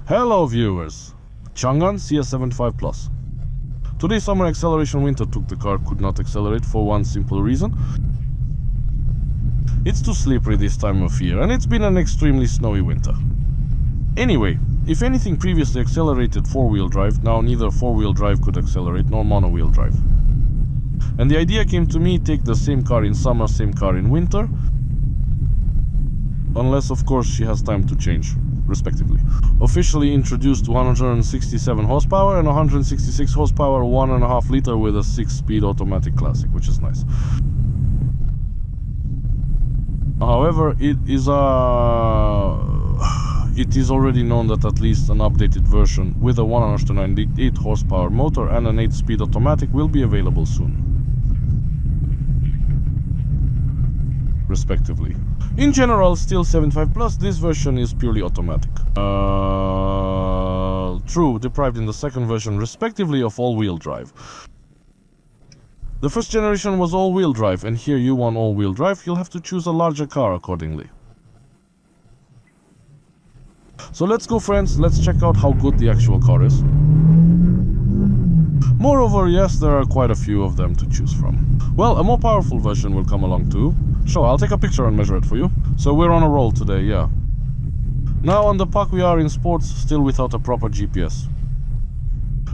Hello viewers, Changan CS75 Plus. Today's summer acceleration winter took the car could not accelerate for one simple reason. It's too slippery this time of year and it's been an extremely snowy winter. Anyway, if anything previously accelerated 4-wheel drive, now neither 4-wheel drive could accelerate nor mono-wheel drive. And the idea came to me, take the same car in summer, same car in winter. Unless of course she has time to change, respectively. Officially introduced 167 horsepower and 166 horsepower 1.5 liter with a 6-speed automatic classic, which is nice. However, it is already known that at least an updated version with a 198 horsepower motor and an 8-speed automatic will be available soon, respectively. In general, still 75 Plus, this version is purely automatic. True, deprived in the second version, respectively, of all-wheel drive. The first generation was all-wheel drive, and here you want all-wheel drive, you'll have to choose a larger car accordingly. So let's go, friends, let's check out how good the actual car is. Moreover, yes, there are quite a few of them to choose from. Well, a more powerful version will come along too. Sure, I'll take a picture and measure it for you. So we're on a roll today, yeah. Now on the pack we are in sports, still without a proper GPS,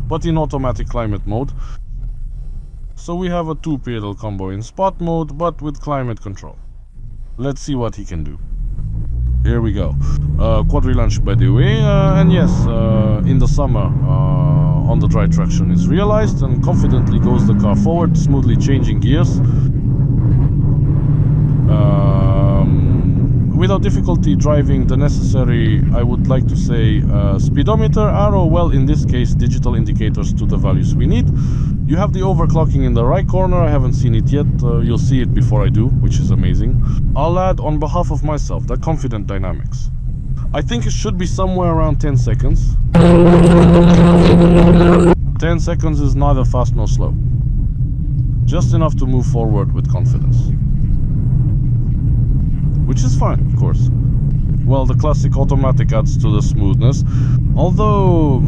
but in automatic climate mode. So we have a 2-pedal combo in sport mode, but with climate control. Let's see what he can do. Here we go. Quadri-launch by the way, and yes, in the summer, on the dry traction is realized and confidently goes the car forward, smoothly changing gears. Without difficulty driving the necessary, I would like to say, speedometer, arrow, well in this case digital indicators to the values we need. You have the overclocking in the right corner, I haven't seen it yet, you'll see it before I do, which is amazing. I'll add on behalf of myself, the confident dynamics. I think it should be somewhere around 10 seconds. 10 seconds is neither fast nor slow. Just enough to move forward with confidence. Which is fine, of course. Well, the classic automatic adds to the smoothness, although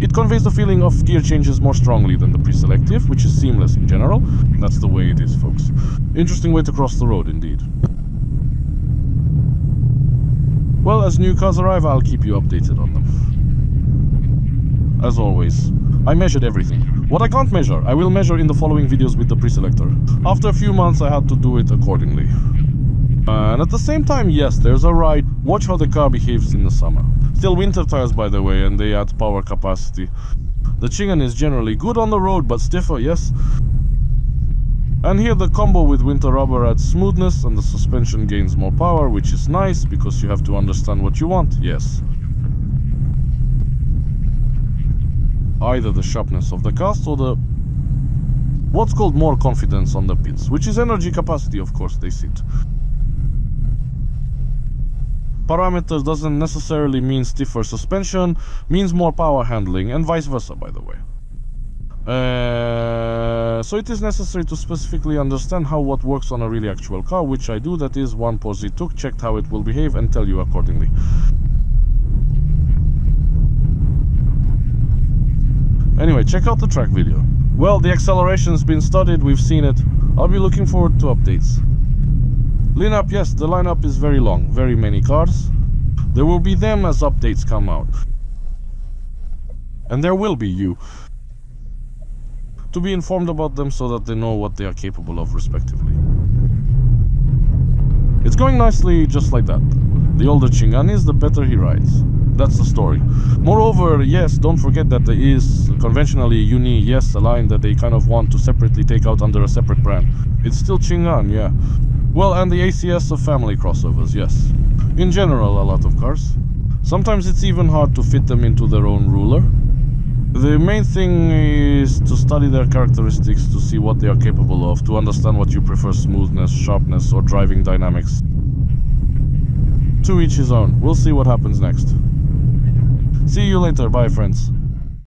it conveys the feeling of gear changes more strongly than the pre-selective, which is seamless in general. That's the way it is, folks. Interesting way to cross the road, indeed. Well, as new cars arrive, I'll keep you updated on them. As always, I measured everything. What I can't measure, I will measure in the following videos with the pre-selector. After a few months, I had to do it accordingly. And at the same time, yes, there's a ride. Watch how the car behaves in the summer. Still winter tires, by the way, and they add power capacity. The Changan is generally good on the road, but stiffer, yes. And here the combo with winter rubber adds smoothness and the suspension gains more power, which is nice because you have to understand what you want, yes. Either the sharpness of the cast or the what's called more confidence on the pits, which is energy capacity, of course, they sit. Parameters doesn't necessarily mean stiffer suspension, means more power handling, and vice versa, by the way. So it is necessary to specifically understand how what works on a really actual car, which I do. That is, one pause it took, checked how it will behave, and tell you accordingly. Anyway, check out the track video. Well, the acceleration's been studied, we've seen it. I'll be looking forward to updates. Lineup, yes, the lineup is very long, very many cars. There will be them as updates come out. And there will be you. To be informed about them so that they know what they are capable of, respectively. It's going nicely just like that. The older Changan is, the better he rides. That's the story. Moreover, yes, don't forget that there is conventionally Uni, yes, a line that they kind of want to separately take out under a separate brand. It's still Changan, yeah. Well, and the ACS of family crossovers, yes. In general, a lot of cars. Sometimes it's even hard to fit them into their own ruler. The main thing is to study their characteristics, to see what they are capable of, to understand what you prefer, smoothness, sharpness, or driving dynamics. To each his own. We'll see what happens next. See you later. Bye, friends.